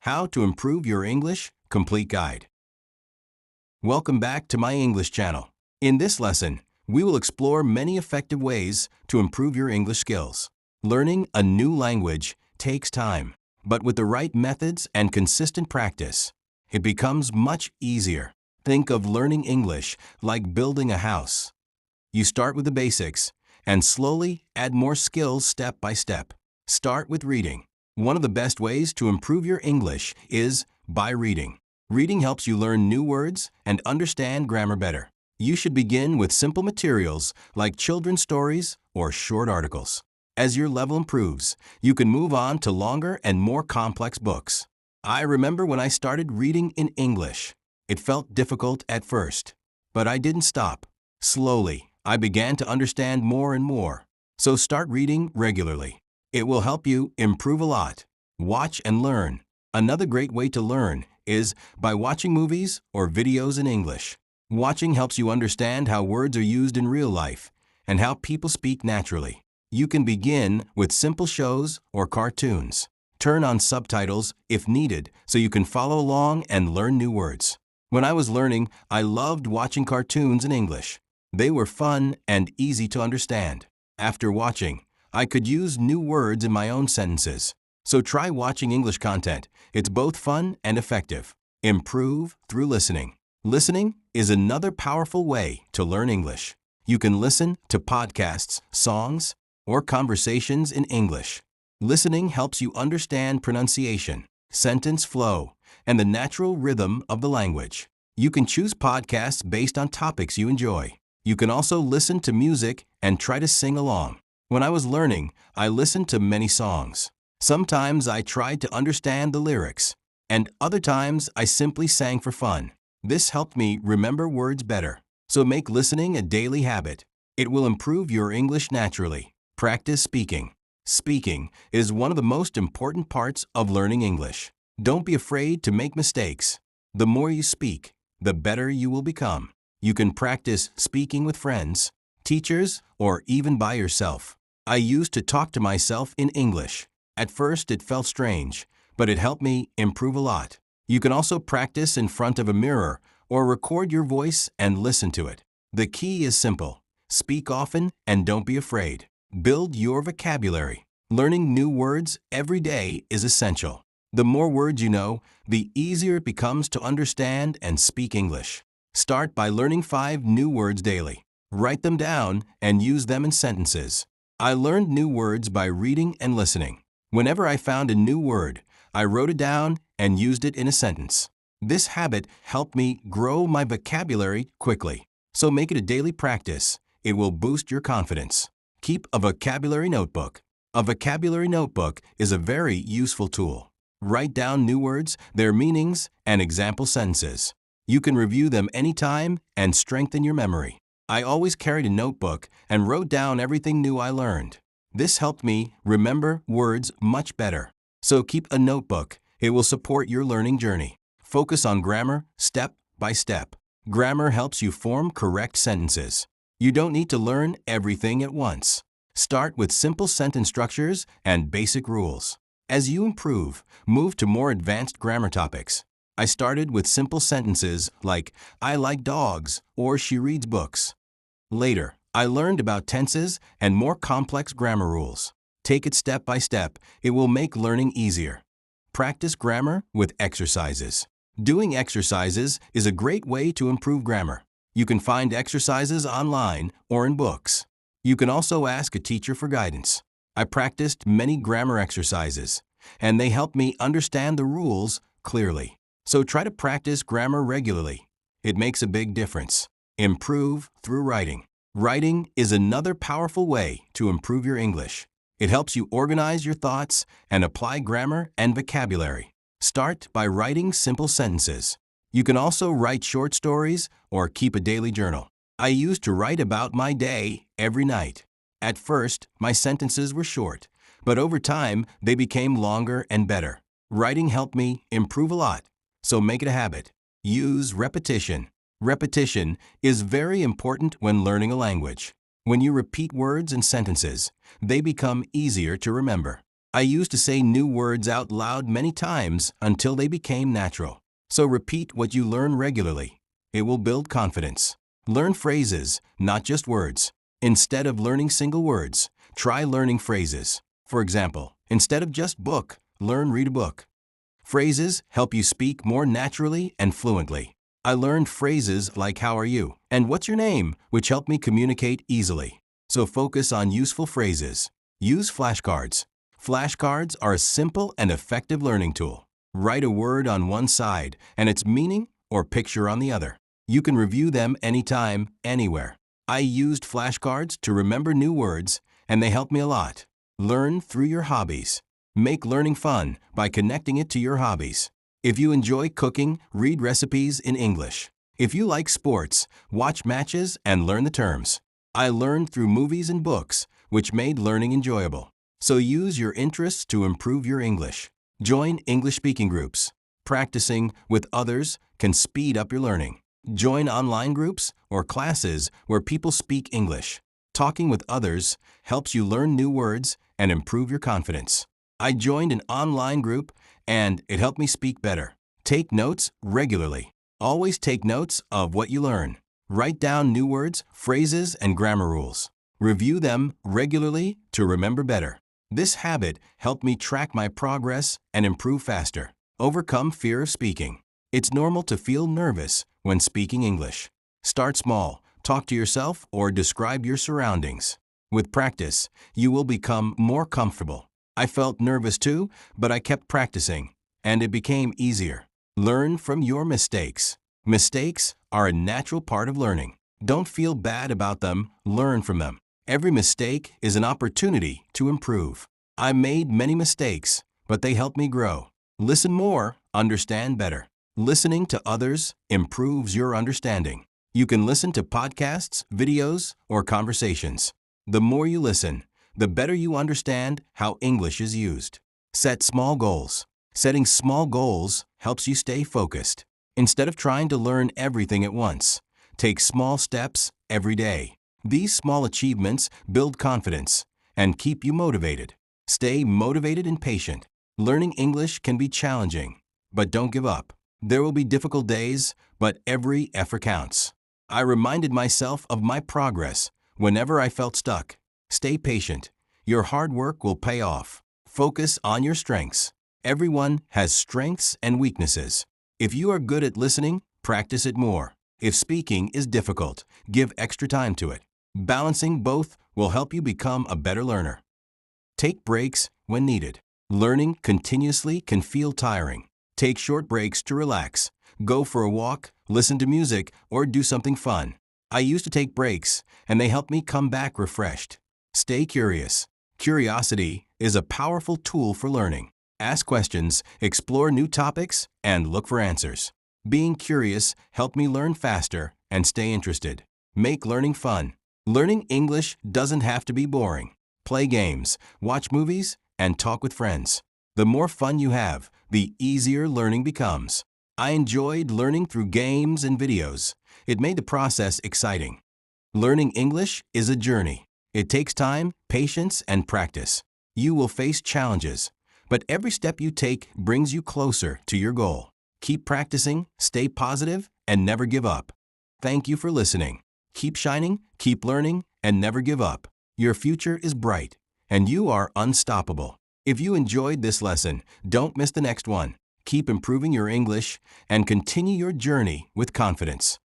How to Improve Your English Complete Guide. Welcome back to my English channel. In this lesson, we will explore many effective ways to improve your English skills. Learning a new language takes time, but with the right methods and consistent practice, it becomes much easier. Think of learning English like building a house. You start with the basics and slowly add more skills step by step. Start with reading. One of the best ways to improve your English is by reading. Reading helps you learn new words and understand grammar better. You should begin with simple materials like children's stories or short articles. As your level improves, you can move on to longer and more complex books. I remember when I started reading in English. It felt difficult at first, but I didn't stop. Slowly, I began to understand more and more. So start reading regularly. It will help you improve a lot. Watch and learn. Another great way to learn is by watching movies or videos in English. Watching helps you understand how words are used in real life and how people speak naturally. You can begin with simple shows or cartoons. Turn on subtitles if needed so you can follow along and learn new words. When I was learning, I loved watching cartoons in English. They were fun and easy to understand. After watching, I could use new words in my own sentences. So try watching English content. It's both fun and effective. Improve through listening. Listening is another powerful way to learn English. You can listen to podcasts, songs, or conversations in English. Listening helps you understand pronunciation, sentence flow, and the natural rhythm of the language. You can choose podcasts based on topics you enjoy. You can also listen to music and try to sing along. When I was learning, I listened to many songs. Sometimes I tried to understand the lyrics, and other times I simply sang for fun. This helped me remember words better. So make listening a daily habit. It will improve your English naturally. Practice speaking. Speaking is one of the most important parts of learning English. Don't be afraid to make mistakes. The more you speak, the better you will become. You can practice speaking with friends, teachers, or even by yourself. I used to talk to myself in English. At first it felt strange, but it helped me improve a lot. You can also practice in front of a mirror or record your voice and listen to it. The key is simple. Speak often and don't be afraid. Build your vocabulary. Learning new words every day is essential. The more words you know, the easier it becomes to understand and speak English. Start by learning 5 new words daily. Write them down and use them in sentences. I learned new words by reading and listening. Whenever I found a new word, I wrote it down and used it in a sentence. This habit helped me grow my vocabulary quickly. So make it a daily practice. It will boost your confidence. Keep a vocabulary notebook. A vocabulary notebook is a very useful tool. Write down new words, their meanings, and example sentences. You can review them anytime and strengthen your memory. I always carried a notebook and wrote down everything new I learned. This helped me remember words much better. So keep a notebook. It will support your learning journey. Focus on grammar step by step. Grammar helps you form correct sentences. You don't need to learn everything at once. Start with simple sentence structures and basic rules. As you improve, move to more advanced grammar topics. I started with simple sentences like, I like dogs, or she reads books. Later, I learned about tenses and more complex grammar rules. Take it step by step. It will make learning easier. Practice grammar with exercises. Doing exercises is a great way to improve grammar. You can find exercises online or in books. You can also ask a teacher for guidance. I practiced many grammar exercises, and they helped me understand the rules clearly. So try to practice grammar regularly. It makes a big difference. Improve through writing. Writing is another powerful way to improve your English. It helps you organize your thoughts and apply grammar and vocabulary. Start by writing simple sentences. You can also write short stories or keep a daily journal. I used to write about my day every night. At first, my sentences were short, but over time, they became longer and better. Writing helped me improve a lot. So make it a habit. Use repetition. Repetition is very important when learning a language. When you repeat words and sentences, they become easier to remember. I used to say new words out loud many times until they became natural. So repeat what you learn regularly. It will build confidence. Learn phrases, not just words. Instead of learning single words, try learning phrases. For example, instead of just book, learn read a book. Phrases help you speak more naturally and fluently. I learned phrases like how are you and what's your name, which help me communicate easily. So focus on useful phrases. Use flashcards. Flashcards are a simple and effective learning tool. Write a word on one side and its meaning or picture on the other. You can review them anytime, anywhere. I used flashcards to remember new words, and they helped me a lot. Learn through your hobbies. Make learning fun by connecting it to your hobbies. If you enjoy cooking, read recipes in English. If you like sports, watch matches and learn the terms. I learned through movies and books, which made learning enjoyable. So use your interests to improve your English. Join English speaking groups. Practicing with others can speed up your learning. Join online groups or classes where people speak English. Talking with others helps you learn new words and improve your confidence. I joined an online group and it helped me speak better. Take notes regularly. Always take notes of what you learn. Write down new words, phrases, and grammar rules. Review them regularly to remember better. This habit helped me track my progress and improve faster. Overcome fear of speaking. It's normal to feel nervous when speaking English. Start small. Talk to yourself or describe your surroundings. With practice, you will become more comfortable. I felt nervous too, but I kept practicing, and it became easier. Learn from your mistakes. Mistakes are a natural part of learning. Don't feel bad about them, learn from them. Every mistake is an opportunity to improve. I made many mistakes, but they helped me grow. Listen more, understand better. Listening to others improves your understanding. You can listen to podcasts, videos, or conversations. The more you listen, the better you understand how English is used. Set small goals. Setting small goals helps you stay focused. Instead of trying to learn everything at once, take small steps every day. These small achievements build confidence and keep you motivated. Stay motivated and patient. Learning English can be challenging, but don't give up. There will be difficult days, but every effort counts. I reminded myself of my progress whenever I felt stuck. Stay patient. Your hard work will pay off. Focus on your strengths. Everyone has strengths and weaknesses. If you are good at listening, practice it more. If speaking is difficult, give extra time to it. Balancing both will help you become a better learner. Take breaks when needed. Learning continuously can feel tiring. Take short breaks to relax. Go for a walk, listen to music, or do something fun. I used to take breaks, and they helped me come back refreshed. Stay curious. Curiosity is a powerful tool for learning. Ask questions, explore new topics, and look for answers. Being curious helped me learn faster and stay interested. Make learning fun. Learning English doesn't have to be boring. Play games, watch movies, and talk with friends. The more fun you have, the easier learning becomes. I enjoyed learning through games and videos. It made the process exciting. Learning English is a journey. It takes time, patience, and practice. You will face challenges, but every step you take brings you closer to your goal. Keep practicing, stay positive, and never give up. Thank you for listening. Keep shining, keep learning, and never give up. Your future is bright, and you are unstoppable. If you enjoyed this lesson, don't miss the next one. Keep improving your English and continue your journey with confidence.